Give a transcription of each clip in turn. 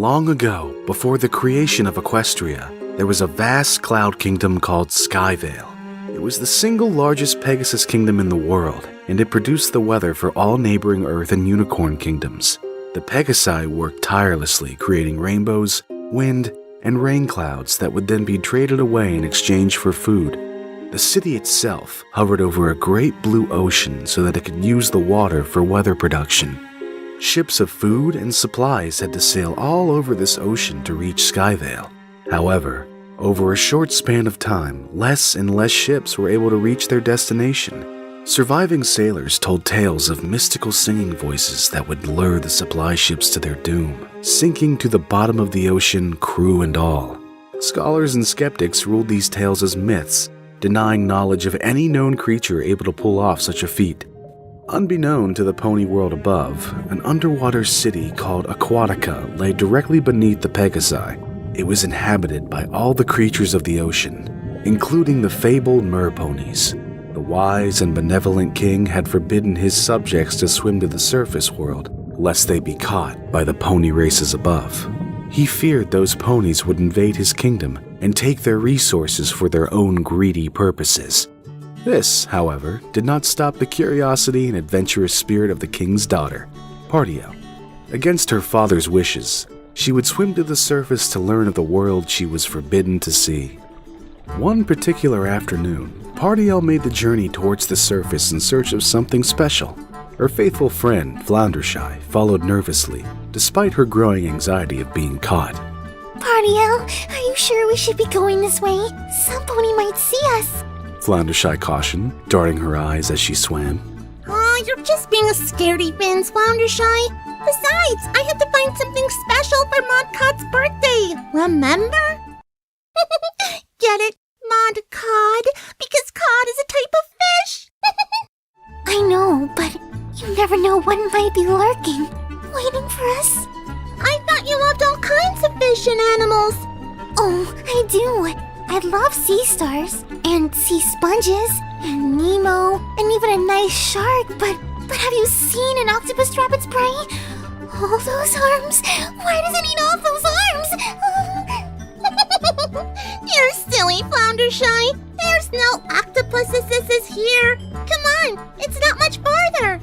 Long ago, before the creation of Equestria, there was a vast cloud kingdom called Skyvale. It was the single largest Pegasus kingdom in the world, and it produced the weather for all neighboring Earth and Unicorn kingdoms. The Pegasi worked tirelessly, creating rainbows, wind, and rain clouds that would then be traded away in exchange for food. The city itself hovered over a great blue ocean so that it could use the water for weather production. Ships of food and supplies had to sail all over this ocean to reach Skyvale. However, over a short span of time, less and less ships were able to reach their destination. Surviving sailors told tales of mystical singing voices that would lure the supply ships to their doom, sinking to the bottom of the ocean, crew and all. Scholars and skeptics ruled these tales as myths, denying knowledge of any known creature able to pull off such a feat. Unbeknown to the pony world above, an underwater city called Aquatica lay directly beneath the Pegasi. It was inhabited by all the creatures of the ocean, including the fabled merponies. The wise and benevolent king had forbidden his subjects to swim to the surface world, lest they be caught by the pony races above. He feared those ponies would invade his kingdom and take their resources for their own greedy purposes. This, however, did not stop the curiosity and adventurous spirit of the king's daughter, Partiel. Against her father's wishes, she would swim to the surface to learn of the world she was forbidden to see. One particular afternoon, Partiel made the journey towards the surface in search of something special. Her faithful friend, Floundershy, followed nervously, despite her growing anxiety of being caught. Partiel, are you sure we should be going this way? Some pony might see us. Floundershy cautioned, darting her eyes as she swam. Oh, you're just being a scaredy fins, Floundershy. Besides, I have to find something special for Modcod's birthday, remember? Get it, Modcod? Because cod is a type of fish. I know, but you never know what might be lurking, waiting for us. I thought you loved all kinds of fish and animals. Oh, I do. I love sea stars, and sea sponges, and Nemo, and even a nice shark, but have you seen an octopus trap its prey? All those arms! Why does it need all those arms? You're silly, Floundershy. There's no octopuses here. Come on, it's not much farther.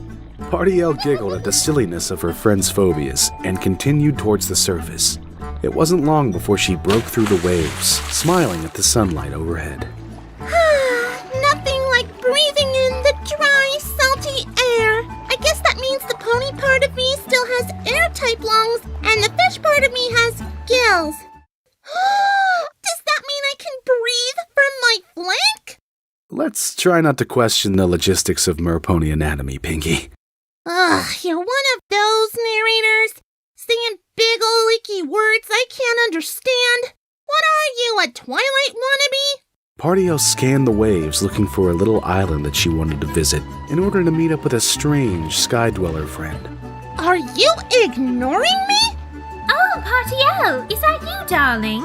Partiel giggled at the silliness of her friend's phobias and continued towards the surface. It wasn't long before she broke through the waves, smiling at the sunlight overhead. Nothing like breathing in the dry, salty air. I guess that means the pony part of me still has air-type lungs, and the fish part of me has gills. Does that mean I can breathe from my flank? Let's try not to question the logistics of merpony anatomy, Pinkie. You're one of those narrators, saying big ol' leaky words I can't understand. What are you, a Twilight wannabe? Partiel scanned the waves looking for a little island that she wanted to visit in order to meet up with a strange sky dweller friend. Are you ignoring me? Oh, Partiel, is that you, darling?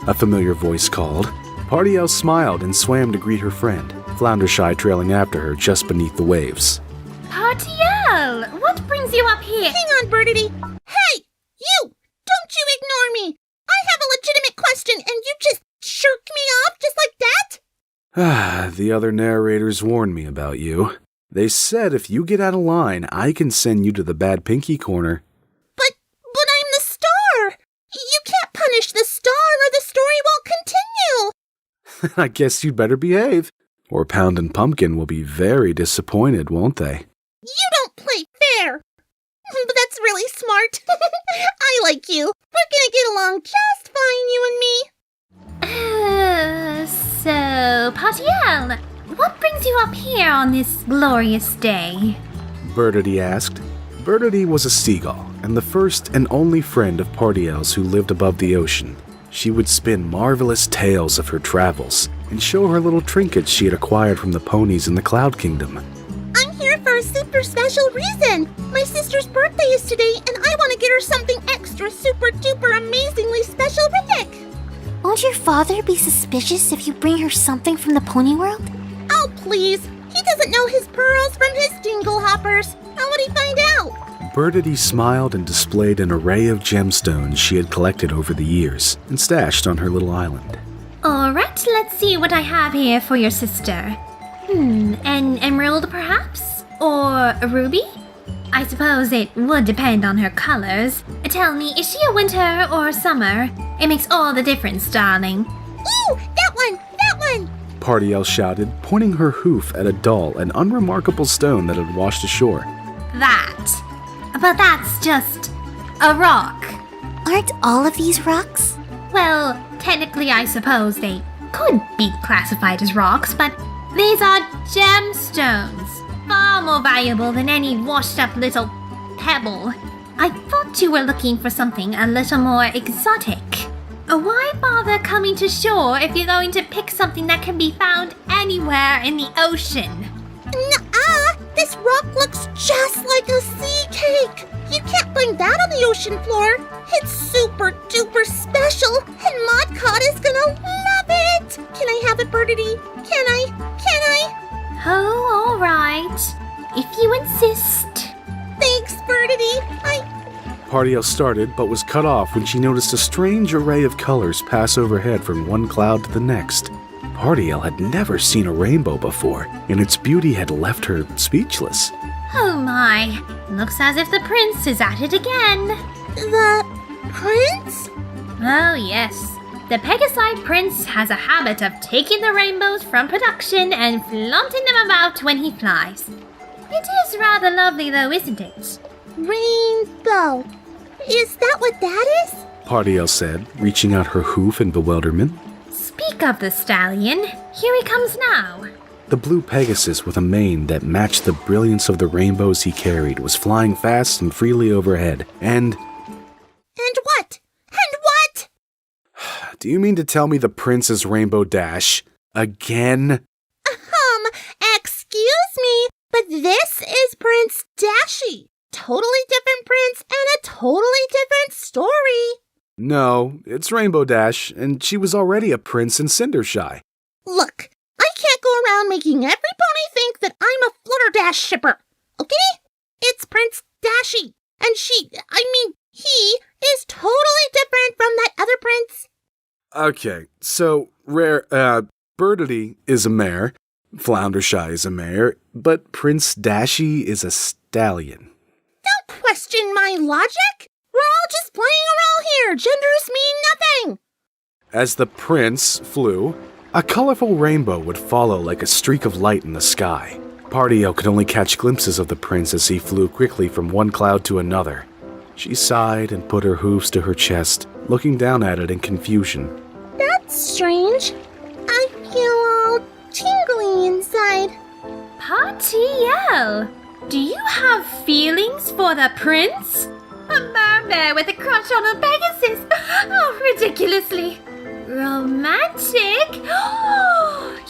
A familiar voice called. Partiel smiled and swam to greet her friend, Floundershy trailing after her just beneath the waves. Partiel, what brings you up here? Hang on, Birdie. Hey, you! Don't you ignore me! I have a legitimate question and you just shirk me off just like that? The other narrators warned me about you. They said if you get out of line, I can send you to the bad Pinkie corner. But I'm the star! You can't punish the star or the story won't continue! I guess you'd better behave, or Pound and Pumpkin will be very disappointed, won't they? You don't play fair! But that's really smart. I like you. We're gonna get along just fine, you and me. So, Partiel, what brings you up here on this glorious day? Birdie asked. Birdie was a seagull, and the first and only friend of Partiel's who lived above the ocean. She would spin marvelous tales of her travels, and show her little trinkets she had acquired from the ponies in the Cloud Kingdom. I'm here for a super special reason. My sister's birthday is today, and I want to get her something extra super duper amazingly special-rific. Won't your father be suspicious if you bring her something from the pony world? Oh, please. He doesn't know his pearls from his dingle hoppers. How would he find out? Birdie smiled and displayed an array of gemstones she had collected over the years and stashed on her little island. Alright, let's see what I have here for your sister. An emerald perhaps? Or a ruby? I suppose it would depend on her colors. Tell me, is she a winter or a summer? It makes all the difference, darling. Ooh, that one! That one! Party L shouted, pointing her hoof at a dull and unremarkable stone that had washed ashore. That. But that's just a rock. Aren't all of these rocks? Well, technically I suppose they could be classified as rocks, but these are gemstones. Far more valuable than any washed up little pebble. I thought you were looking for something a little more exotic. Why bother coming to shore if you're going to pick something that can be found anywhere in the ocean? Nuh-uh! This rock looks just like a sea cake! You can't find that on the ocean floor! It's super duper special, and Modcot is gonna love it! Can I have it, Birdie? Can I? Oh, alright. If you insist. Thanks, Birdie! Party L started, but was cut off when she noticed a strange array of colors pass overhead from one cloud to the next. Party L had never seen a rainbow before, and its beauty had left her speechless. Oh my. Looks as if the prince is at it again. The prince? Oh yes. The Pegasite prince has a habit of taking the rainbows from production and flaunting them about when he flies. It is rather lovely though, isn't it? Rainbow. Is that what that is? Party L said, reaching out her hoof in bewilderment. Speak of the stallion. Here he comes now. The blue Pegasus with a mane that matched the brilliance of the rainbows he carried was flying fast and freely overhead, and... And what? And what? Do you mean to tell me the prince is Rainbow Dash? Again? Excuse me, but this is Prince Dashy. Totally different prince and a totally different story. No, it's Rainbow Dash, and she was already a prince in Cindershy. Look, I can't go around making every pony think that I'm a Flutterdash shipper, okay? It's Prince Dashy, and he is totally different from that other prince. Okay, so Birdie is a mare, Floundershy is a mare, but Prince Dashy is a stallion. Don't question my logic. We're all just playing a role here. Genders mean nothing. As the prince flew, a colorful rainbow would follow like a streak of light in the sky. Party L could only catch glimpses of the prince as he flew quickly from one cloud to another. She sighed and put her hoofs to her chest, looking down at it in confusion. That's strange. I feel all tingly inside. Party L, do you have feelings for the prince? A mermare with a crush on a Pegasus? Oh, ridiculously romantic.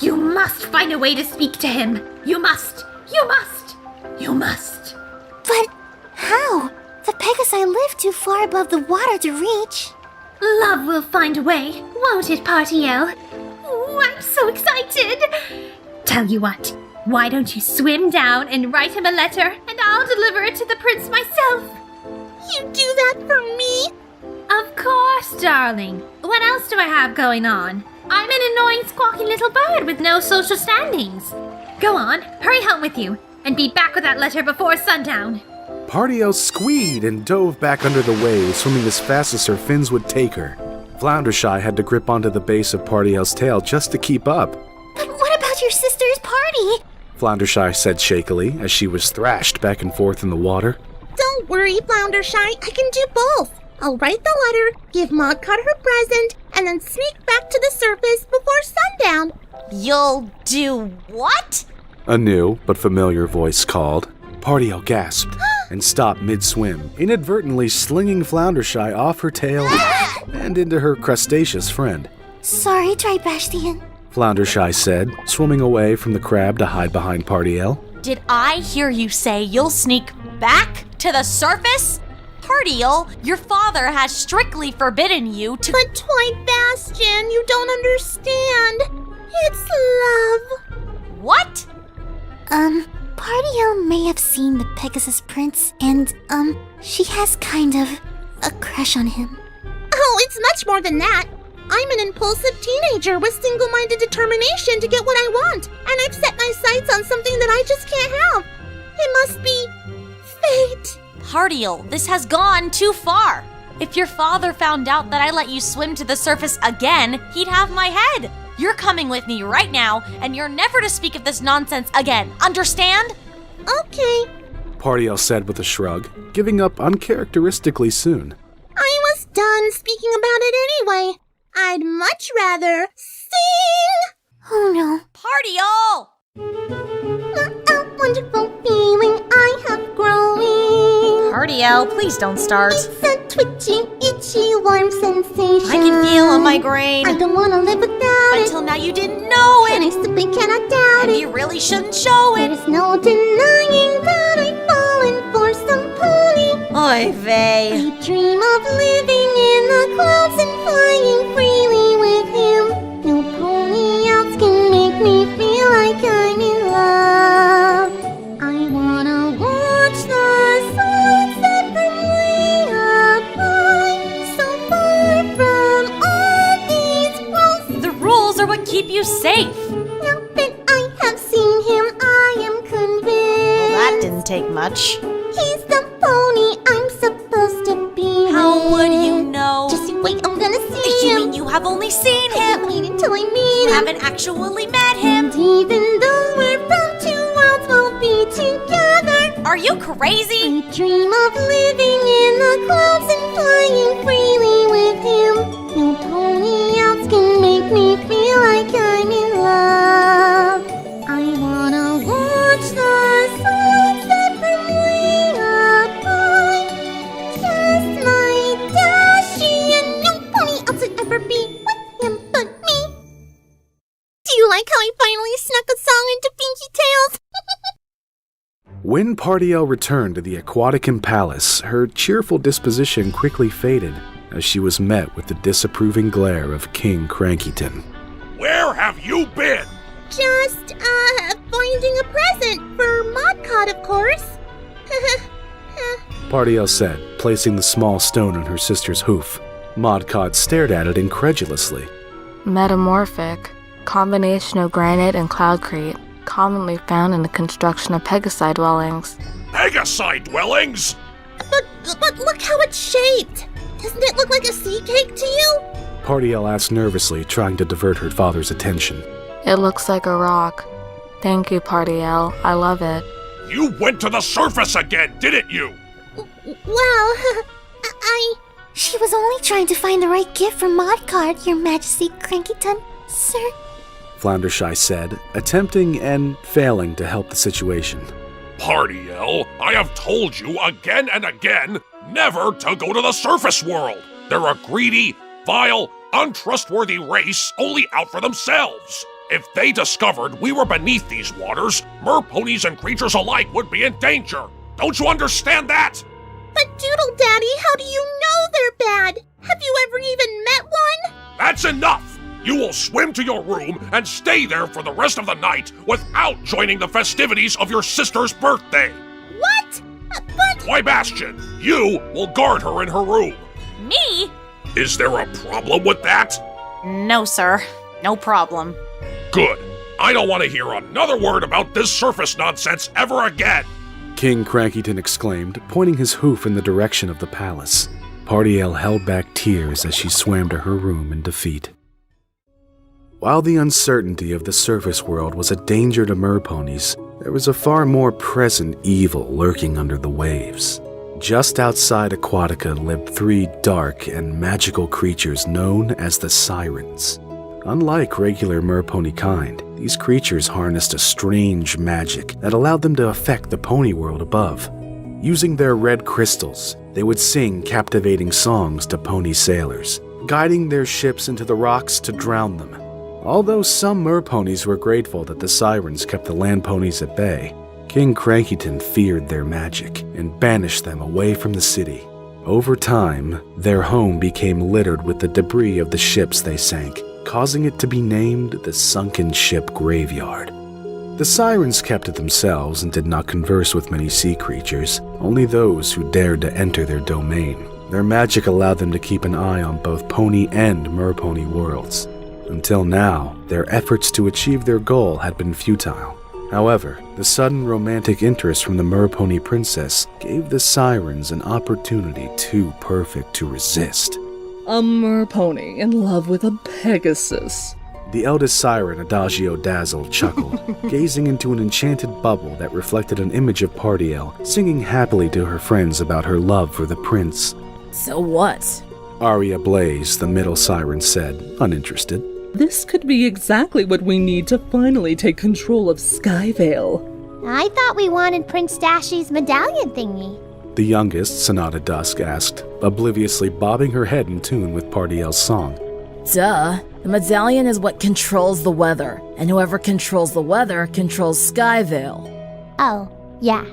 You must find a way to speak to him. You must. But how? The Pegasi live too far above the water to reach. Love will find a way, won't it, Party L? Oh, I'm so excited. Tell you what, why don't you swim down and write him a letter, and I'll deliver it to the prince myself. You do that for me? Of course, darling. What else do I have going on? I'm an annoying squawking little bird with no social standings. Go on, hurry home with you, and be back with that letter before sundown. Party L squeed and dove back under the waves, swimming as fast as her fins would take her. Floundershy had to grip onto the base of Party L's tail just to keep up. But what about your sister's party? Floundershy said shakily as she was thrashed back and forth in the water. Don't worry, Floundershy. I can do both. I'll write the letter, give Modcot her present, and then sneak back to the surface before sundown. You'll do what? A new but familiar voice called. Party L gasped and stopped mid-swim, inadvertently slinging Floundershy off her tail and into her crustaceous friend. Sorry, Tribastian. Floundershy said, swimming away from the crab to hide behind Party L. Did I hear you say you'll sneak back to the surface? Party-L, your father has strictly forbidden you to— But Twibastian, you don't understand. It's love. What? Party may have seen the Pegasus Prince, and, she has kind of a crush on him. Oh, it's much more than that. I'm an impulsive teenager with single-minded determination to get what I want, and I've set my sights on something that I just can't have. It must be fate. Partial, this has gone too far. If your father found out that I let you swim to the surface again, he'd have my head. You're coming with me right now, and you're never to speak of this nonsense again. Understand? Okay. Partiel said with a shrug, giving up uncharacteristically soon. I was done speaking about it anyway. I'd much rather sing. Oh no. Partial! What a wonderful feeling I have growing. Partial, please don't start. It's a twitchy, itchy, warm sensation. I can feel a migraine. I don't want to live without it. Until now you didn't know And I it. simply cannot doubt And it. you really shouldn't show it. There's no denying that I've fallen for some pony. Oy vey. I dream of living in the clouds and flying freely with him. No pony else can make me feel like I'm in love. I wanna watch the sunset from way up high, so far from all these worlds. The rules are what keep you safe. Now that I have seen him, I am convinced. That didn't take much. He's the pony I'm supposed to be. How would with. you know? Just you wait, I'm gonna see You him. mean you have only seen I him? can't wait until I meet You him. haven't actually met him. And even though we're from two worlds, we'll be together. Are you crazy? I dream of living in the clouds and flying freely with him. No pony else can make me feel like I'm in love. I wanna watch the sunset from way up high. Just my Dashi, and no pony else would ever be with him but me. Do you like how I finally snuck a song into Pinkie Tales? When Partiel returned to the Aquaticum Palace, her cheerful disposition quickly faded as she was met with the disapproving glare of King Crankyton. Where have you been? Just, finding a present for Modcot, of course. Partiel said, placing the small stone on her sister's hoof. Modcod stared at it incredulously. Metamorphic, combination of granite and cloudcrete, commonly found in the construction of Pegasi dwellings. Pegasi dwellings? But look how it's shaped. Doesn't it look like a sea cake to you? Partiel asked nervously, trying to divert her father's attention. It looks like a rock. Thank you, Partiel. I love it. You went to the surface again, didn't you? Well, She was only trying to find the right gift for Modcard, Your Majesty Crankyton, sir. Floundershy said, attempting and failing to help the situation. Partiel, I have told you again and again never to go to the surface world. They're a greedy, vile, untrustworthy race only out for themselves. If they discovered we were beneath these waters, merponies and creatures alike would be in danger. Don't you understand that? But Doodle Daddy, how do you know they're bad? Have you ever even met one? That's enough! You will swim to your room and stay there for the rest of the night without joining the festivities of your sister's birthday. What? But... Why, Bastion, you will guard her in her room. Me? Is there a problem with that? No, sir. No problem. Good. I don't want to hear another word about this surface nonsense ever again. King Crankyton exclaimed, pointing his hoof in the direction of the palace. Partiel held back tears as she swam to her room in defeat. While the uncertainty of the surface world was a danger to merponies, there was a far more present evil lurking under the waves. Just outside Aquatica lived 3 dark and magical creatures known as the Sirens. Unlike regular merpony kind, these creatures harnessed a strange magic that allowed them to affect the pony world above. Using their red crystals, they would sing captivating songs to pony sailors, guiding their ships into the rocks to drown them. Although some merponies were grateful that the Sirens kept the land ponies at bay, King Crankyton feared their magic and banished them away from the city. Over time, their home became littered with the debris of the ships they sank, causing it to be named the Sunken Ship Graveyard. The sirens kept to themselves and did not converse with many sea creatures, only those who dared to enter their domain. Their magic allowed them to keep an eye on both pony and merpony worlds. Until now, their efforts to achieve their goal had been futile. However, the sudden romantic interest from the merpony princess gave the sirens an opportunity too perfect to resist. A merpony in love with a Pegasus. The eldest siren, Adagio Dazzle, chuckled, gazing into an enchanted bubble that reflected an image of Partiel, singing happily to her friends about her love for the prince. So what? Aria Blaze, the middle siren, said, uninterested. This could be exactly what we need to finally take control of Skyvale. I thought we wanted Prince Dashy's medallion thingy. The youngest, Sonata Dusk, asked, obliviously bobbing her head in tune with Partiel's song. Duh. The medallion is what controls the weather, and whoever controls the weather controls Skyvale. Oh, yeah.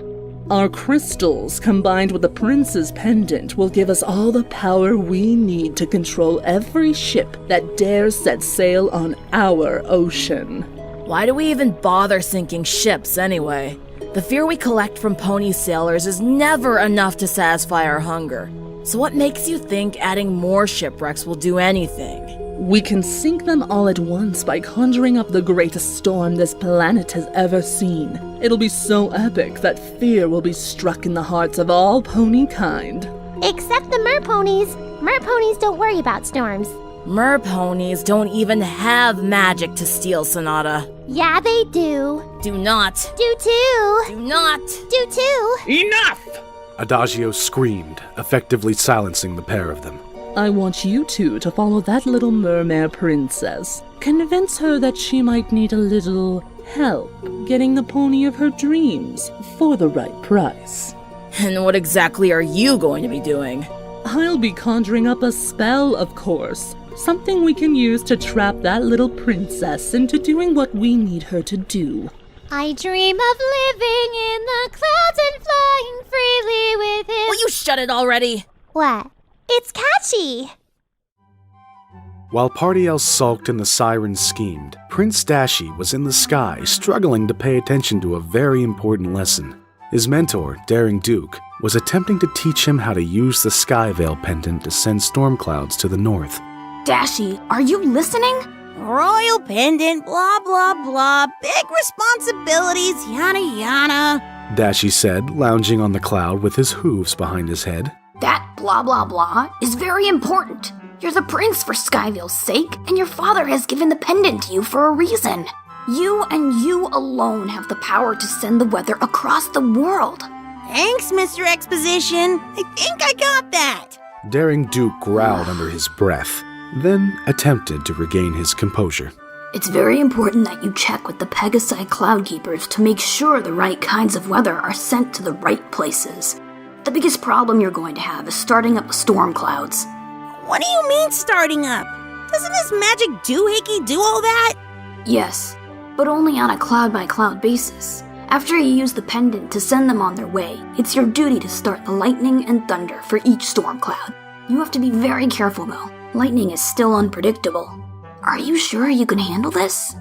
Our crystals, combined with the prince's pendant, will give us all the power we need to control every ship that dares set sail on our ocean. Why do we even bother sinking ships anyway? The fear we collect from pony sailors is never enough to satisfy our hunger. So what makes you think adding more shipwrecks will do anything? We can sink them all at once by conjuring up the greatest storm this planet has ever seen. It'll be so epic that fear will be struck in the hearts of all pony kind. Except the merponies. Merponies don't worry about storms. Merponies don't even have magic to steal, Sonata. Yeah, they do. Do not. Do too. Do not. Do too. Enough! Adagio screamed, effectively silencing the pair of them. I want you two to follow that little Mermare princess. Convince her that she might need a little help getting the pony of her dreams for the right price. And what exactly are you going to be doing? I'll be conjuring up a spell, of course. Something we can use to trap that little princess into doing what we need her to do. I dream of living in the clouds and flying freely with him. Will you shut it already? What? It's catchy. While Partiel sulked and the sirens schemed, Prince Dashy was in the sky struggling to pay attention to a very important lesson. His mentor, Daring Duke, was attempting to teach him how to use the Skyvale pendant to send storm clouds to the north. Dashy, are you listening? Royal pendant, blah, blah, blah, big responsibilities, yada, yada. Dashy said, lounging on the cloud with his hooves behind his head. That blah blah blah is very important. You're the prince for Skyvale's sake, and your father has given the pendant to you for a reason. You and you alone have the power to send the weather across the world. Thanks, Mr. Exposition. I think I got that. Daring Duke growled under his breath, then attempted to regain his composure. It's very important that you check with the Pegasi Cloudkeepers to make sure the right kinds of weather are sent to the right places. The biggest problem you're going to have is starting up storm clouds. What do you mean starting up? Doesn't his magic doohickey do all that? Yes, but only on a cloud-by-cloud basis. After you use the pendant to send them on their way, it's your duty to start the lightning and thunder for each storm cloud. You have to be very careful though. Lightning is still unpredictable. Are you sure you can handle this?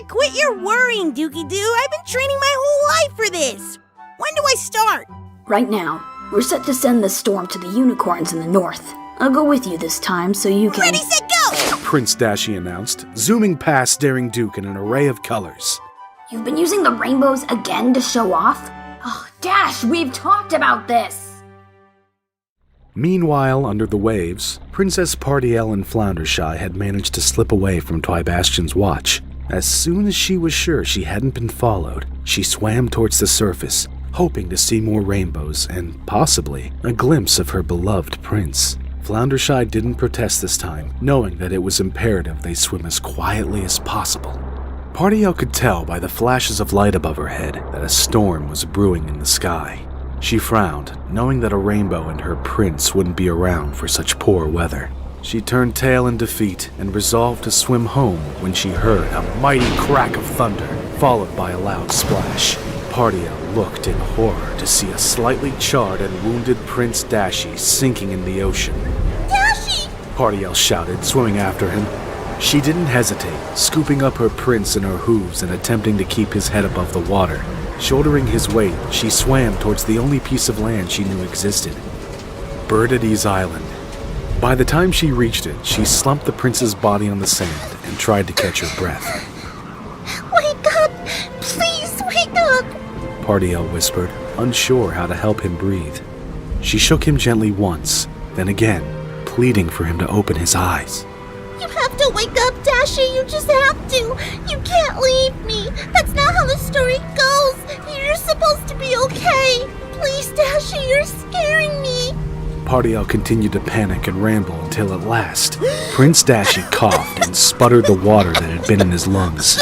Quit your worrying, Dookie Doo. I've been training my whole life for this. When do I start? Right now, we're set to send this storm to the unicorns in the north. I'll go with you this time so you can— Ready, set, go! Prince Dashy announced, zooming past Daring Duke in an array of colors. You've been using the rainbows again to show off? Oh, Dash, we've talked about this! Meanwhile, under the waves, Princess Partiel and Floundershy had managed to slip away from Twibastion's watch. As soon as she was sure she hadn't been followed, she swam towards the surface, hoping to see more rainbows and, possibly, a glimpse of her beloved prince. Floundershy didn't protest this time, knowing that it was imperative they swim as quietly as possible. Partiel could tell by the flashes of light above her head that a storm was brewing in the sky. She frowned, knowing that a rainbow and her prince wouldn't be around for such poor weather. She turned tail in defeat and resolved to swim home when she heard a mighty crack of thunder, followed by a loud splash. Partiel looked in horror to see a slightly charred and wounded Prince Dashy sinking in the ocean. Dashy! Partiel shouted, swimming after him. She didn't hesitate, scooping up her prince in her hooves and attempting to keep his head above the water. Shouldering his weight, she swam towards the only piece of land she knew existed, Birdity's Island. By the time she reached it, she slumped the prince's body on the sand and tried to catch her breath. Wake up! Please wake up! Pardiel whispered, unsure how to help him breathe. She shook him gently once, then again, pleading for him to open his eyes. You have to wake up, Dashi. You just have to. You can't leave me. That's not how the story goes. You're supposed to be okay. Please, Dashi, you're scaring me. Pardiel continued to panic and ramble until at last, Prince Dashi coughed and sputtered the water that had been in his lungs.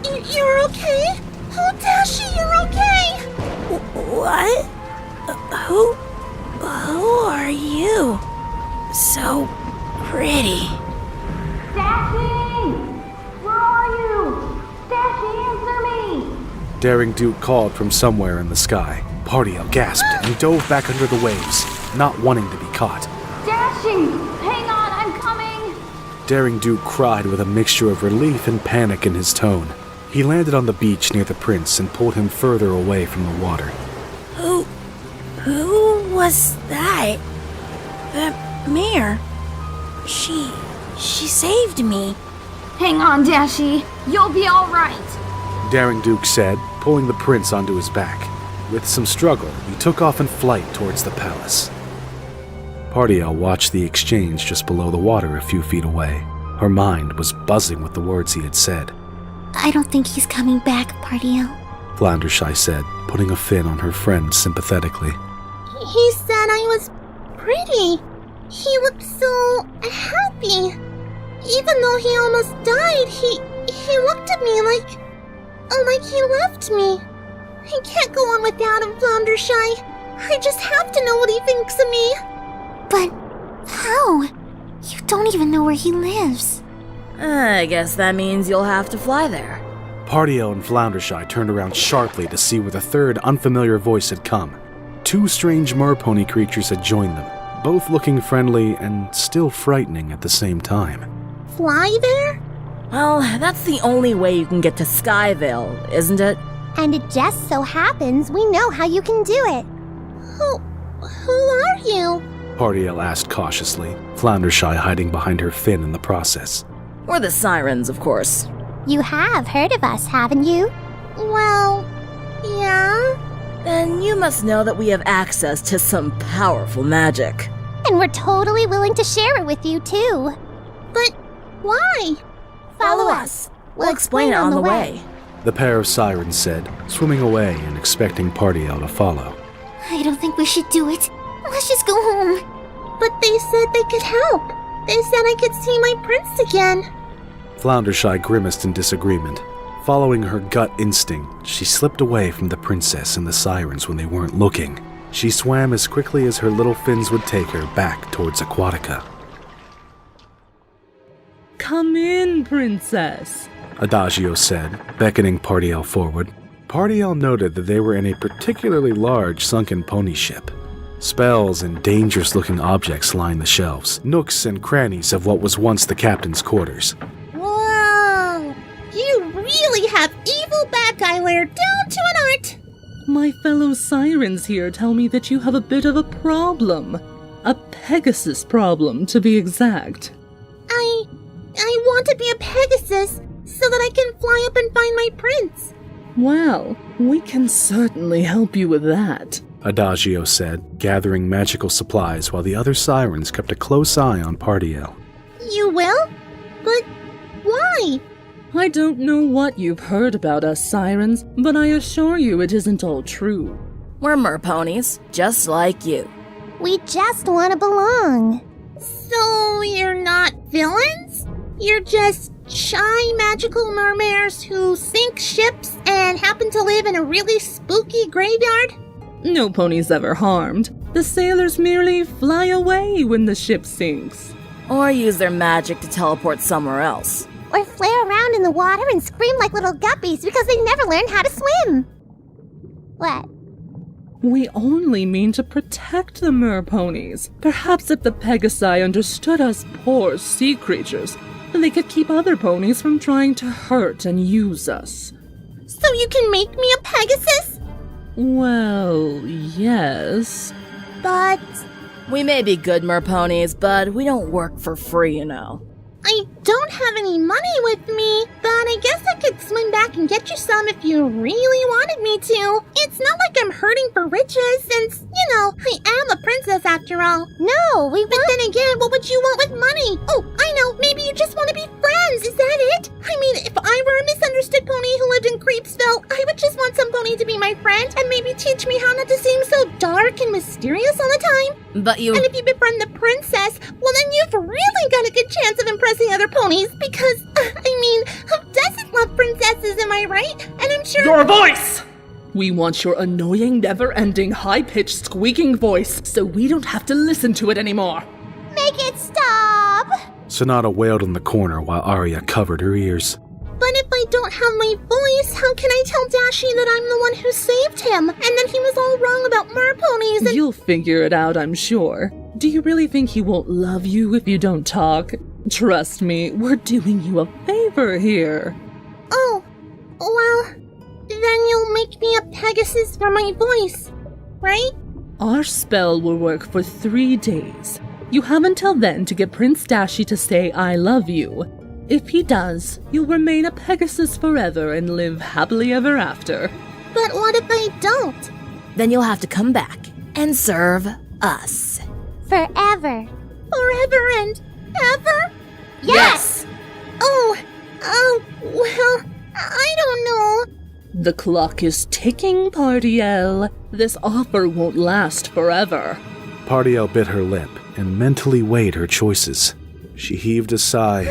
You're okay? Oh, Dashi, you're okay. What? Who are you? So pretty. Dashi! Where are you? Dashi, answer me! Daring Duke called from somewhere in the sky. Pardiel gasped and dove back under the waves, not wanting to be caught. Dashi! Hang on, I'm coming! Daring Duke cried with a mixture of relief and panic in his tone. He landed on the beach near the prince and pulled him further away from the water. Who was that? That mare. She saved me. Hang on, Dashi. You'll be all right. Daring Duke said, pulling the prince onto his back. With some struggle, he took off in flight towards the palace. Pardiel watched the exchange just below the water a few feet away. Her mind was buzzing with the words he had said. I don't think he's coming back, Pardiel. Floundershy said, putting a fin on her friend sympathetically. He said I was pretty. He looked so happy. Even though he almost died, he looked at me like he loved me. I can't go on without him, Floundershy. I just have to know what he thinks of me. But how? You don't even know where he lives. I guess that means you'll have to fly there. Pardiel and Floundershy turned around sharply to see where the third unfamiliar voice had come. Two strange merpony creatures had joined them, both looking friendly and still frightening at the same time. Fly there? Well, that's the only way you can get to Skyvale, isn't it? And it just so happens we know how you can do it. Who are you? Pardiel asked cautiously, Floundershy hiding behind her fin in the process. We're the Sirens, of course. You have heard of us, haven't you? Well, yeah. Then you must know that we have access to some powerful magic. And we're totally willing to share it with you, too. But why? Follow us. We'll explain it on the way. The pair of sirens said, swimming away and expecting Pardiel to follow. I don't think we should do it. Let's just go home. But they said they could help. They said I could see my prince again. Floundershy grimaced in disagreement. Following her gut instinct, she slipped away from the princess and the sirens when they weren't looking. She swam as quickly as her little fins would take her back towards Aquatica. Come in, princess. Adagio said, beckoning Pardiel forward. Pardiel noted that they were in a particularly large sunken pony ship. Spells and dangerous-looking objects lined the shelves, nooks and crannies of what was once the captain's quarters. Whoa! You really have evil bad guy wear down to an art! My fellow sirens here tell me that you have a bit of a problem. A Pegasus problem, to be exact. I want to be a Pegasus so that I can fly up and find my prince. Well, we can certainly help you with that. Adagio said, gathering magical supplies while the other sirens kept a close eye on Pardiel. You will? But why? I don't know what you've heard about us sirens, but I assure you it isn't all true. We're merponies, just like you. We just want to belong. So you're not villains? You're just shy magical mermares who sink ships and happen to live in a really spooky graveyard? No pony's ever harmed. The sailors merely fly away when the ship sinks. Or use their magic to teleport somewhere else. Or flare around in the water and scream like little guppies because they never learned how to swim. What? We only mean to protect the merponies. Perhaps if the Pegasi understood us poor sea creatures, They could keep other ponies from trying to hurt and use us. So you can make me a Pegasus? Well, yes. But We may be good merponies, but we don't work for free, you know. I don't have any money with me, but I guess I could swim back and get you some if you really wanted me to. It's not like I'm hurting for riches since, I am a princess after all. No, But then again, what would you want with money? Oh, I know, maybe you just want to be friends, is that it? I mean, if I were a misunderstood pony who lived in Creepsville, I would just want some pony to be my friend and maybe teach me how not to seem so dark and mysterious all the time. But you... And if you befriend the princess, well then you've really got a good chance of impressing other ponies because, who doesn't love princesses, am I right? And I'm sure— Your voice! We want your annoying, never-ending, high-pitched, squeaking voice so we don't have to listen to it anymore. Make it stop! Sonata wailed in the corner while Arya covered her ears. But if I don't have my voice, how can I tell Dashi that I'm the one who saved him and that he was all wrong about merponies and— You'll figure it out, I'm sure. Do you really think he won't love you if you don't talk? Trust me, we're doing you a favor here. Oh, well, then you'll make me a Pegasus for my voice, right? Our spell will work for 3 days. You have until then to get Prince Dashi to say I love you. If he does, you'll remain a Pegasus forever and live happily ever after. But what if I don't? Then you'll have to come back and serve us. Forever. Forever and ever? Yes! Oh, well, I don't know. The clock is ticking, Partiel. This offer won't last forever. Partiel bit her lip and mentally weighed her choices. She heaved a sigh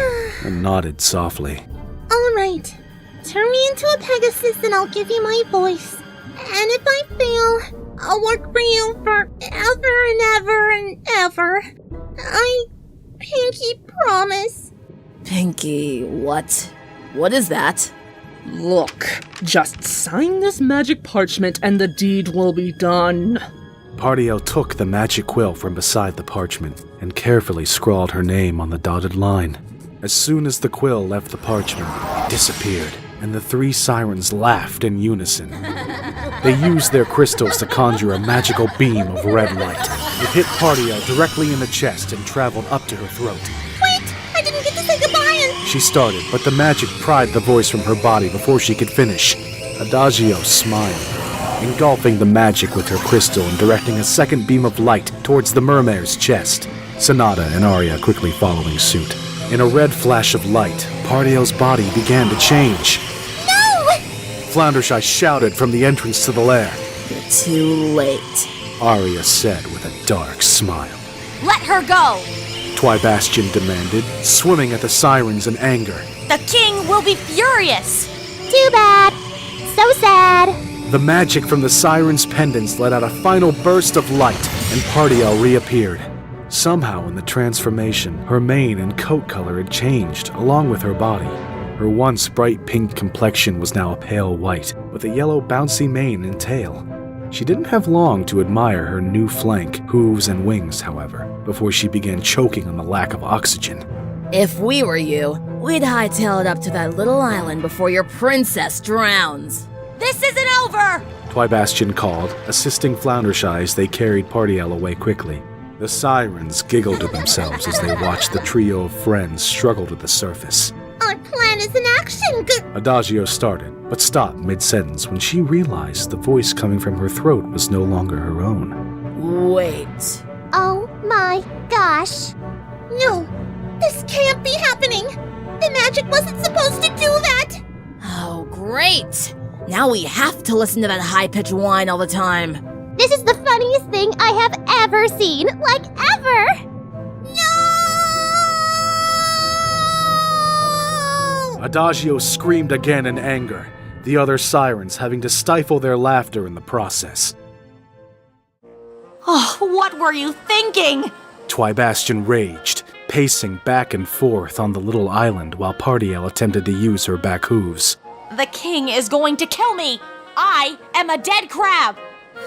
and nodded softly. All right. Turn me into a Pegasus and I'll give you my voice. And if I fail, I'll work for you forever and ever and ever. I pinky promise. Pinkie, what? What is that? Look, just sign this magic parchment and the deed will be done. Partiel took the magic quill from beside the parchment and carefully scrawled her name on the dotted line. As soon as the quill left the parchment, it disappeared, and the 3 sirens laughed in unison. They used their crystals to conjure a magical beam of red light. It hit Partiel directly in the chest and traveled up to her throat. Wait, I didn't get to say goodbye and— She started, but the magic pried the voice from her body before she could finish. Adagio smiled, engulfing the magic with her crystal and directing a second beam of light towards the Mermare's chest. Sonata and Arya quickly following suit. In a red flash of light, Partiel's body began to change. No! Floundershy shouted from the entrance to the lair. You're too late. Arya said with a dark smile. Let her go! Twybastian demanded, swimming at the sirens in anger. The king will be furious! Too bad. So sad. The magic from the sirens' pendants let out a final burst of light, and Partiel reappeared. Somehow in the transformation, her mane and coat color had changed, along with her body. Her once bright pink complexion was now a pale white, with a yellow bouncy mane and tail. She didn't have long to admire her new flank, hooves, and wings, however, before she began choking on the lack of oxygen. If we were you, we'd hightail it up to that little island before your princess drowns. This isn't over! Twybastian called, assisting Floundershy as they carried Partiel away quickly. The sirens giggled to themselves as they watched the trio of friends struggle to the surface. Our plan is in action. Adagio started, but stopped mid-sentence when she realized the voice coming from her throat was no longer her own. Wait. Oh my gosh. No, this can't be happening. The magic wasn't supposed to do that. Oh, great! Now we have to listen to that high-pitched whine all the time. This is the funniest thing I have ever seen. Like, ever. No! Adagio screamed again in anger, the other sirens having to stifle their laughter in the process. Oh, what were you thinking? Twybastian raged, pacing back and forth on the little island while Partiel attempted to use her back hooves. The king is going to kill me! I am a dead crab!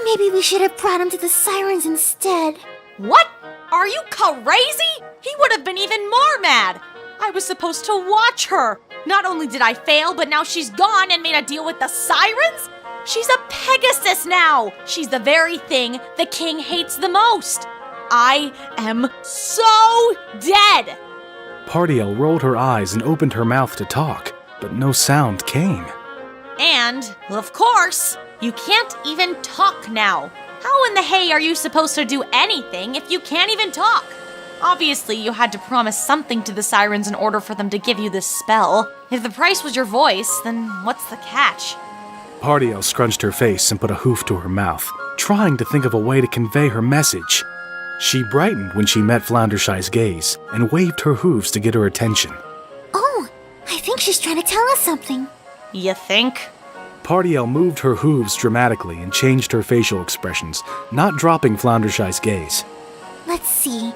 Maybe we should have brought him to the sirens instead. What? Are you crazy? He would have been even more mad! I was supposed to watch her. Not only did I fail, but now she's gone and made a deal with the sirens? She's a Pegasus now. She's the very thing the king hates the most. I am so dead. Partiel rolled her eyes and opened her mouth to talk, but no sound came. And, of course, you can't even talk now. How in the hay are you supposed to do anything if you can't even talk? Obviously, you had to promise something to the sirens in order for them to give you this spell. If the price was your voice, then what's the catch? Partiel scrunched her face and put a hoof to her mouth, trying to think of a way to convey her message. She brightened when she met Floundershy's gaze and waved her hooves to get her attention. Oh, I think she's trying to tell us something. You think? Partiel moved her hooves dramatically and changed her facial expressions, not dropping Floundershy's gaze. Let's see.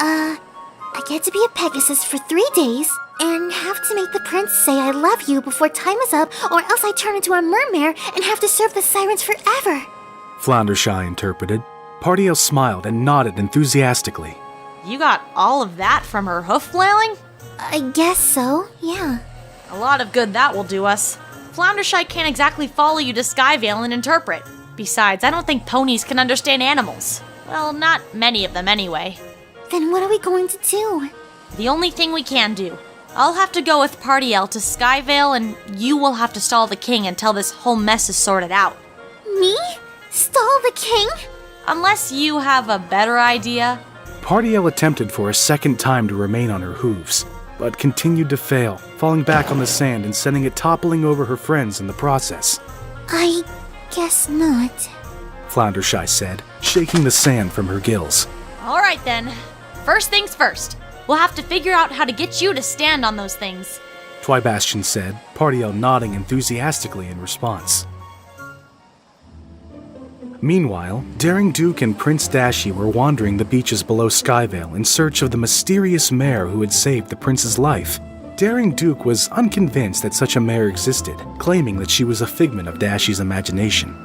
I get to be a Pegasus for 3 days and have to make the prince say I love you before time is up, or else I turn into a mermare and have to serve the sirens forever. Floundershy interpreted. Partiel smiled and nodded enthusiastically. You got all of that from her hoof flailing? I guess so, yeah. A lot of good that will do us. Floundershy can't exactly follow you to Skyvale and interpret. Besides, I don't think ponies can understand animals. Well, not many of them anyway. Then what are we going to do? The only thing we can do. I'll have to go with Partiel to Skyvale, and you will have to stall the king until this whole mess is sorted out. Me? Stall the king? Unless you have a better idea. Partiel attempted for a second time to remain on her hooves, but continued to fail, falling back on the sand and sending it toppling over her friends in the process. I guess not. Floundershy said, shaking the sand from her gills. All right then. First things first. We'll have to figure out how to get you to stand on those things. Twybastian said, Partiel nodding enthusiastically in response. Meanwhile, Daring Duke and Prince Dashi were wandering the beaches below Skyvale in search of the mysterious mare who had saved the prince's life. Daring Duke was unconvinced that such a mare existed, claiming that she was a figment of Dashi's imagination.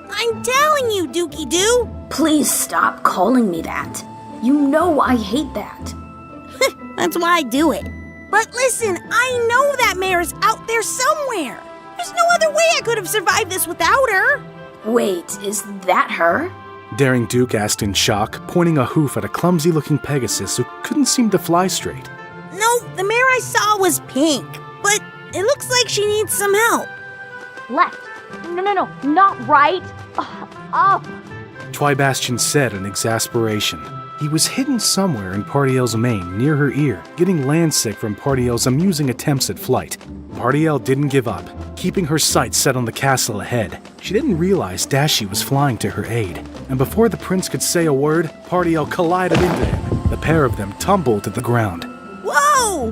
I'm telling you, Dookie Doo. Please stop calling me that. You know I hate that. That's why I do it. But listen, I know that mare is out there somewhere. There's no other way I could have survived this without her. Wait, is that her? Daring Duke asked in shock, pointing a hoof at a clumsy-looking Pegasus who couldn't seem to fly straight. No, the mare I saw was pink, but it looks like she needs some help. Left. No, not right. Up. Twybastian said in exasperation. He was hidden somewhere in Partiel's mane, near her ear, getting landsick from Partiel's amusing attempts at flight. Partiel didn't give up, keeping her sights set on the castle ahead. She didn't realize Dashi was flying to her aid, and before the prince could say a word, Partiel collided into him. The pair of them tumbled to the ground. Whoa!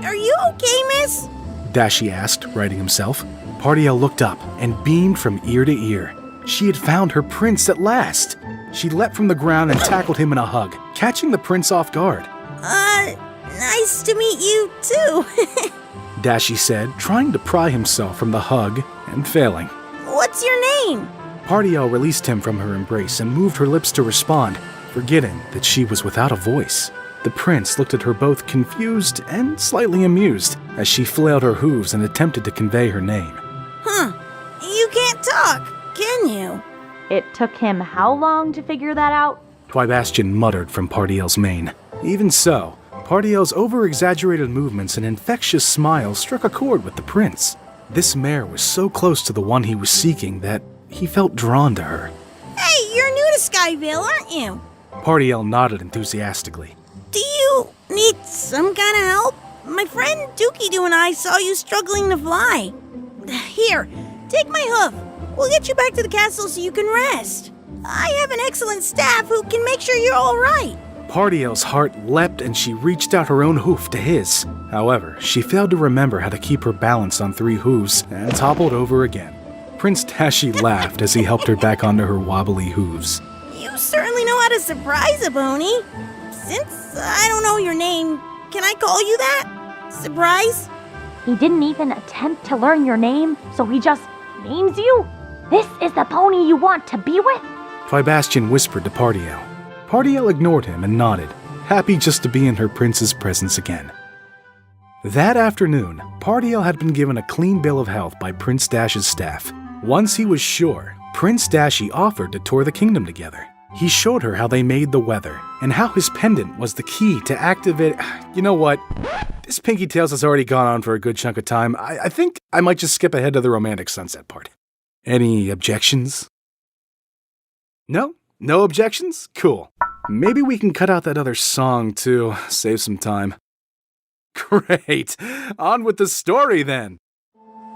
Are you okay, miss? Dashi asked, righting himself. Partiel looked up and beamed from ear to ear. She had found her prince at last. She leapt from the ground and tackled him in a hug, catching the prince off guard. Nice to meet you too. Dashi said, trying to pry himself from the hug and failing. What's your name? Partiel released him from her embrace and moved her lips to respond, forgetting that she was without a voice. The prince looked at her both confused and slightly amused as she flailed her hooves and attempted to convey her name. Huh. You can't talk, can you? It took him how long to figure that out? Twybastian muttered from Partiel's mane. Even so, Partiel's over-exaggerated movements and infectious smile struck a chord with the prince. This mare was so close to the one he was seeking that he felt drawn to her. Hey, you're new to Skyvale, aren't you? Partiel nodded enthusiastically. Do you need some kind of help? My friend Dookie Doo and I saw you struggling to fly. Here, take my hoof. We'll get you back to the castle so you can rest. I have an excellent staff who can make sure you're all right. Partiel's heart leapt and she reached out her own hoof to his. However, she failed to remember how to keep her balance on 3 hooves and toppled over again. Prince Dashi laughed as he helped her back onto her wobbly hooves. You certainly know how to surprise a pony. Since I don't know your name, can I call you that? Surprise? He didn't even attempt to learn your name, so he just names you? This is the pony you want to be with? Twybastian whispered to Partiel. Partiel ignored him and nodded, happy just to be in her prince's presence again. That afternoon, Pardiel had been given a clean bill of health by Prince Dash's staff. Once he was sure, Prince Dashi offered to tour the kingdom together. He showed her how they made the weather, and how his pendant was the key to activate... You know what? This Pinkie Tales has already gone on for a good chunk of time. I think I might just skip ahead to the romantic sunset part. Any objections? No? No objections? Cool. Maybe we can cut out that other song, too. Save some time. Great. On with the story, then.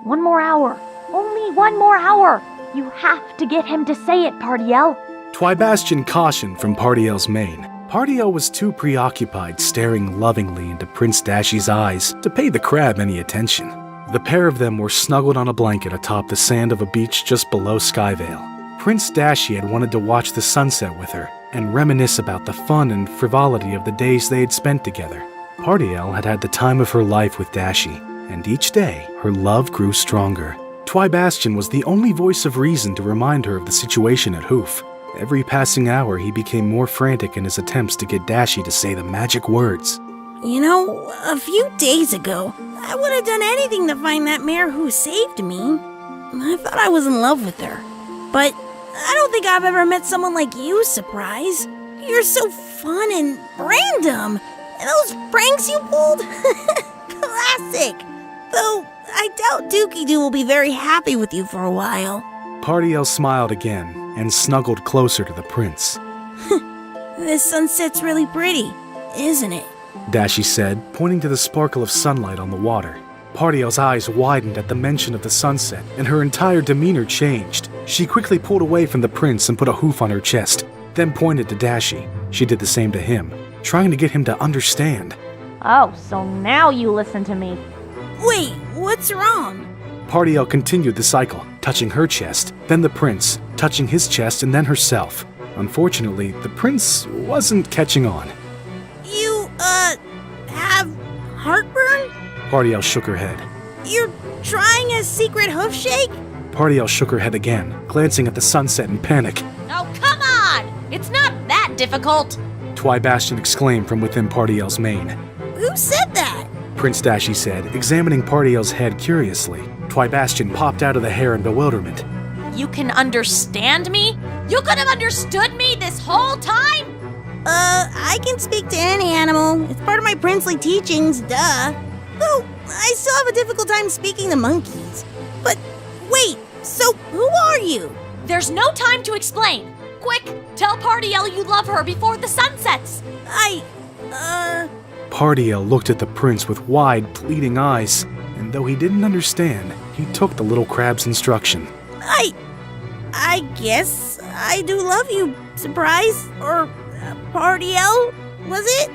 1 more hour. Only 1 more hour. You have to get him to say it, Pardiel. Twybastian cautioned from Pardiel's mane. Pardiel was too preoccupied staring lovingly into Prince Dashi's eyes to pay the crab any attention. The pair of them were snuggled on a blanket atop the sand of a beach just below Skyvale. Prince Dashi had wanted to watch the sunset with her and reminisce about the fun and frivolity of the days they had spent together. Pardiel had had the time of her life with Dashi, and each day her love grew stronger. Twybastian was the only voice of reason to remind her of the situation at Hoof. Every passing hour he became more frantic in his attempts to get Dashi to say the magic words. You know, a few days ago, I would have done anything to find that mare who saved me. I thought I was in love with her. But I don't think I've ever met someone like you, Surprise. You're so fun and random. And those pranks you pulled? Classic. Though, I doubt Dookie-Doo will be very happy with you for a while. Pardiel smiled again and snuggled closer to the prince. This sunset's really pretty, isn't it? Dashi said, pointing to the sparkle of sunlight on the water. Pardiel's eyes widened at the mention of the sunset, and her entire demeanor changed. She quickly pulled away from the prince and put a hoof on her chest, then pointed to Dashi. She did the same to him, trying to get him to understand. Oh, so now you listen to me. Wait, what's wrong? Pardiel continued the cycle, touching her chest, then the prince, touching his chest and then herself. Unfortunately, the prince wasn't catching on. You, have heartburn? Pardiel shook her head. You're trying a secret hoof shake? Pardiel shook her head again, glancing at the sunset in panic. Oh, come on! It's not that difficult. Twybastian exclaimed from within Pardiel's mane. Who said that? Prince Dashi said, examining Pardiel's head curiously. Twybastian popped out of the hair in bewilderment. You can understand me? You could have understood me this whole time? I can speak to any animal. It's part of my princely teachings, duh. Though, I still have a difficult time speaking to monkeys. But, wait, so who are you? There's no time to explain. Quick, tell Pardiel you love her before the sun sets. Pardiel looked at the prince with wide, pleading eyes, and though he didn't understand, he took the little crab's instruction. I guess I do love you, Surprise, or Pardiel, was it?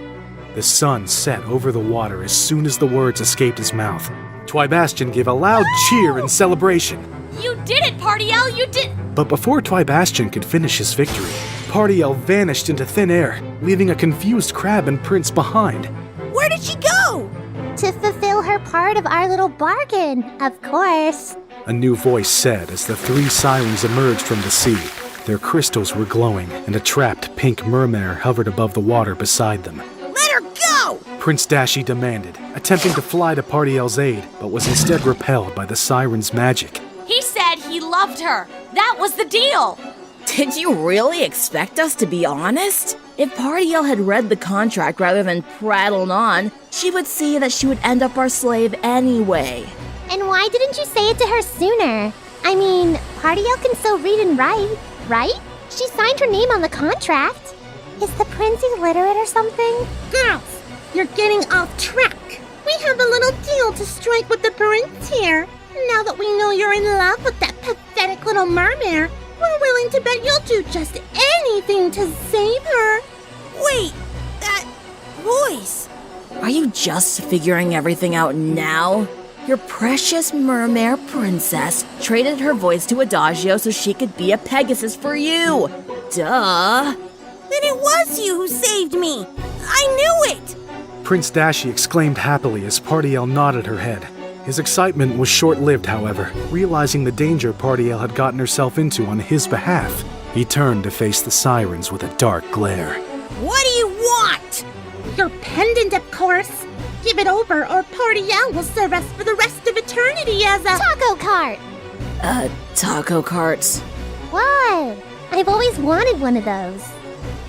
The sun set over the water as soon as the words escaped his mouth. Twybastian gave a loud cheer in celebration. You did it, Pardiel, you did... But before Twybastian could finish his victory, Pardiel vanished into thin air, leaving a confused crab and prince behind. Where did she go? To fulfill her part of our little bargain, of course. A new voice said as the 3 sirens emerged from the sea. Their crystals were glowing, and a trapped pink mermare hovered above the water beside them. Let her go! Prince Dashi demanded, attempting to fly to Pardiel's aid, but was instead repelled by the siren's magic. He said he loved her. That was the deal. Did you really expect us to be honest? If Pardiel had read the contract rather than prattled on, she would see that she would end up our slave anyway. And why didn't you say it to her sooner? I mean, Pardiel can still read and write, right? She signed her name on the contract. Is the prince illiterate or something? Girls, you're getting off track. We have a little deal to strike with the prince here. Now that we know you're in love with that pathetic little mermare, we're willing to bet you'll do just anything to save her. Wait, that voice. Are you just figuring everything out now? Your precious mermare princess traded her voice to Adagio so she could be a Pegasus for you. Duh. Then it was you who saved me. I knew it. Prince Dashi exclaimed happily as Pardiel nodded her head. His excitement was short-lived, however. Realizing the danger Pardiel had gotten herself into on his behalf, he turned to face the sirens with a dark glare. What do you want? Your pendant, of course. Give it over or Party L will serve us for the rest of eternity as a Taco cart! Taco carts. What? I've always wanted one of those.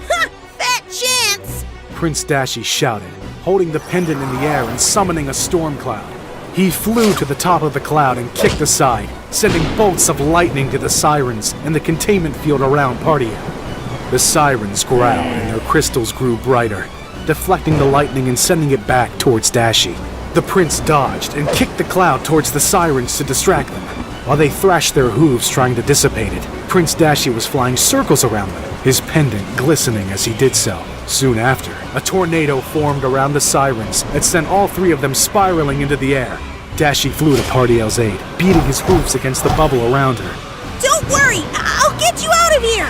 Ha! Fat chance! Prince Dashi shouted, holding the pendant in the air and summoning a storm cloud. He flew to the top of the cloud and kicked aside, sending bolts of lightning to the sirens and the containment field around Party L. The sirens growled and their crystals grew brighter, deflecting the lightning and sending it back towards Dashi. The prince dodged and kicked the cloud towards the sirens to distract them. While they thrashed their hooves trying to dissipate it, Prince Dashi was flying circles around them, his pendant glistening as he did so. Soon after, a tornado formed around the sirens and sent all three of them spiraling into the air. Dashi flew to Party L's aid, beating his hooves against the bubble around her. Don't worry, I'll get you out of here!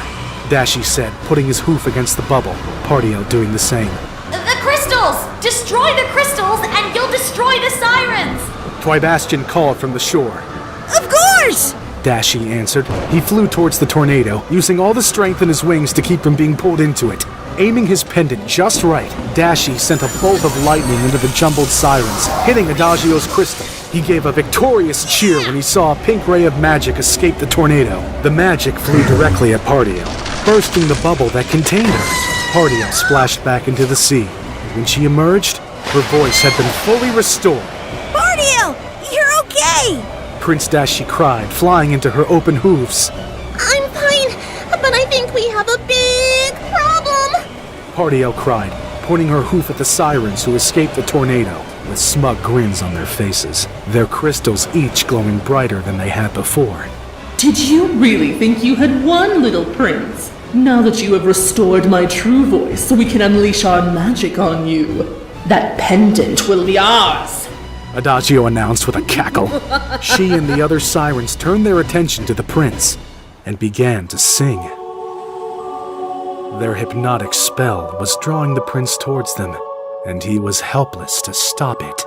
Dashi said, putting his hoof against the bubble, Party L doing the same. The crystals! Destroy the crystals and you'll destroy the sirens! Twybastian called from the shore. Of course! Dashi answered. He flew towards the tornado, using all the strength in his wings to keep from being pulled into it. Aiming his pendant just right, Dashi sent a bolt of lightning into the jumbled sirens, hitting Adagio's crystal. He gave a victorious cheer when he saw a pink ray of magic escape the tornado. The magic flew directly at Party L, bursting the bubble that contained her. Party L splashed back into the sea. When she emerged, her voice had been fully restored. Party L, you're okay! Prince Dashi cried, flying into her open hooves. I'm fine, but I think we have a big problem. Party L cried, pointing her hoof at the sirens who escaped the tornado, with smug grins on their faces, their crystals each glowing brighter than they had before. Did you really think you had won, little prince? Now that you have restored my true voice, we can unleash our magic on you. That pendant will be ours! Adagio announced with a cackle. She and the other sirens turned their attention to the prince and began to sing. Their hypnotic spell was drawing the prince towards them, and he was helpless to stop it.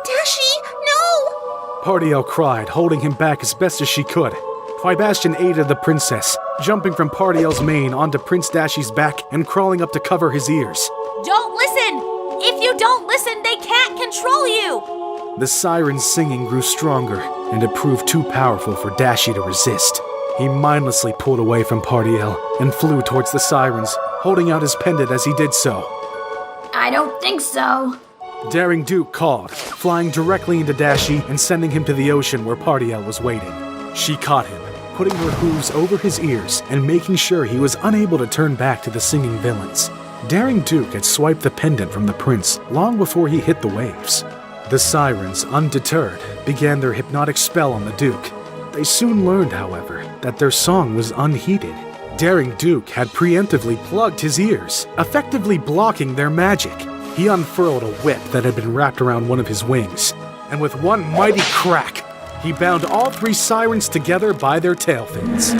Dashi, no! Party L cried, holding him back as best as she could. Twybastian aided the princess, jumping from Party L's mane onto Prince Dashi's back and crawling up to cover his ears. Don't listen! If you don't listen, they can't control you! The siren's singing grew stronger, and it proved too powerful for Dashi to resist. He mindlessly pulled away from Party L and flew towards the sirens, holding out his pendant as he did so. I don't think so. Daring Duke called, flying directly into Dashi and sending him to the ocean where Party L was waiting. She caught him, putting her hooves over his ears and making sure he was unable to turn back to the singing villains. Daring Duke had swiped the pendant from the prince long before he hit the waves. The sirens, undeterred, began their hypnotic spell on the Duke. They soon learned, however, that their song was unheeded. Daring Duke had preemptively plugged his ears, effectively blocking their magic. He unfurled a whip that had been wrapped around one of his wings, and with one mighty crack, he bound all three sirens together by their tail fins.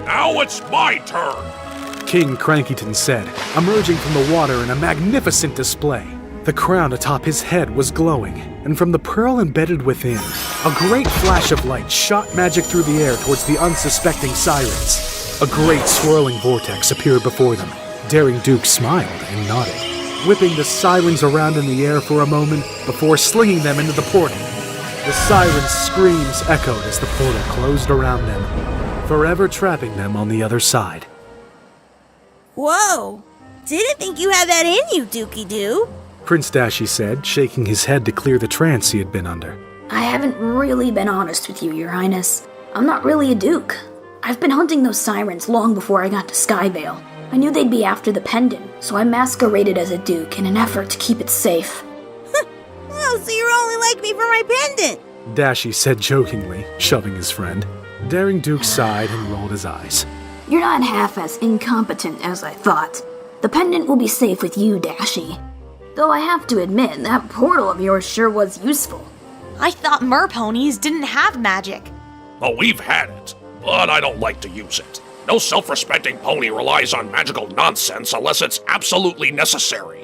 Now it's my turn! King Crankyton said, emerging from the water in a magnificent display. The crown atop his head was glowing, and from the pearl embedded within, a great flash of light shot magic through the air towards the unsuspecting sirens. A great swirling vortex appeared before them. Daring Duke smiled and nodded, whipping the sirens around in the air for a moment before slinging them into the portal. The sirens' screams echoed as the portal closed around them, forever trapping them on the other side. Whoa! Didn't think you had that in you, Dookie Doo. Prince Dashi said, shaking his head to clear the trance he had been under. I haven't really been honest with you, Your Highness. I'm not really a duke. I've been hunting those sirens long before I got to Skyvale. I knew they'd be after the pendant, so I masqueraded as a duke in an effort to keep it safe. Oh, so you're only like me for my pendant! Dashi said jokingly, shoving his friend. Daring Duke sighed and rolled his eyes. You're not half as incompetent as I thought. The pendant will be safe with you, Dashi. Though I have to admit, that portal of yours sure was useful. I thought merponies didn't have magic. Oh, we've had it, but I don't like to use it. No self-respecting pony relies on magical nonsense unless it's absolutely necessary.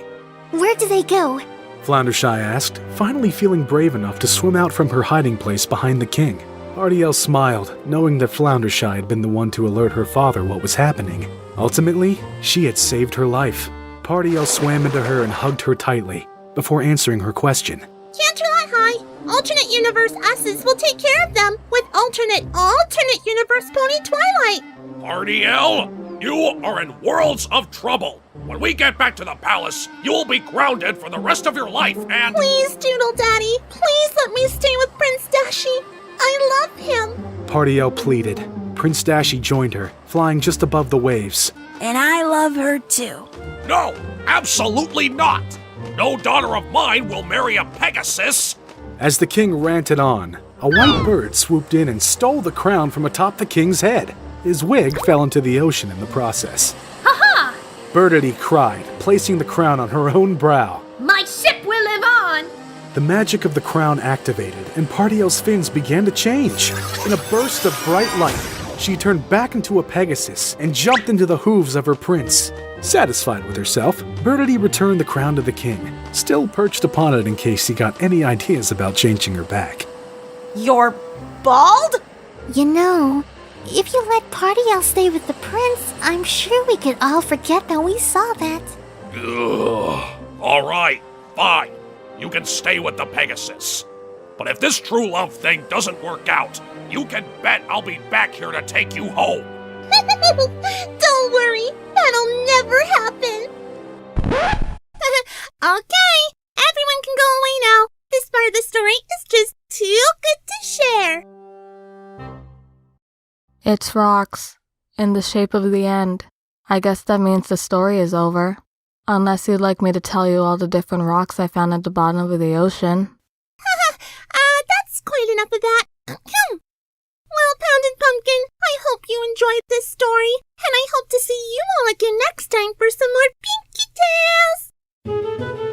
Where do they go? Floundershy asked, finally feeling brave enough to swim out from her hiding place behind the king. Artiel smiled, knowing that Floundershy had been the one to alert her father what was happening. Ultimately, she had saved her life. Partiel swam into her and hugged her tightly. before answering her question. Canterlot High, alternate universe S's will take care of them with alternate universe Pony Twilight. Artiel, you are in worlds of trouble. When we get back to the palace, you will be grounded for the rest of your life and— Please, Doodle Daddy, please let me stay with Prince Dashi. I love him. Partiel pleaded. Prince Dashi joined her, flying just above the waves. And I love her too. No, absolutely not. No daughter of mine will marry a Pegasus. As the king ranted on, a white bird swooped in and stole the crown from atop the king's head. His wig fell into the ocean in the process. Ha-ha! Birdity cried, placing the crown on her own brow. My ship will live on! The magic of the crown activated, and Partiel's fins began to change. In a burst of bright light, she turned back into a Pegasus and jumped into the hooves of her prince. Satisfied with herself, Birdity returned the crown to the king, still perched upon it in case he got any ideas about changing her back. You're bald? You know, if you let Partiel stay with the prince, I'm sure we could all forget that we saw that. Ugh. All right, fine. You can stay with the Pegasus. But if this true love thing doesn't work out, you can bet I'll be back here to take you home. Don't worry, that'll never happen. Okay, everyone can go away now. This part of the story is just too good to share. It's rocks, in the shape of the end. I guess that means the story is over. Unless you'd like me to tell you all the different rocks I found at the bottom of the ocean. That's quite enough of that. Well, Pounded Pumpkin, I hope you enjoyed this story, and I hope to see you all again next time for some more Pinkie Tales!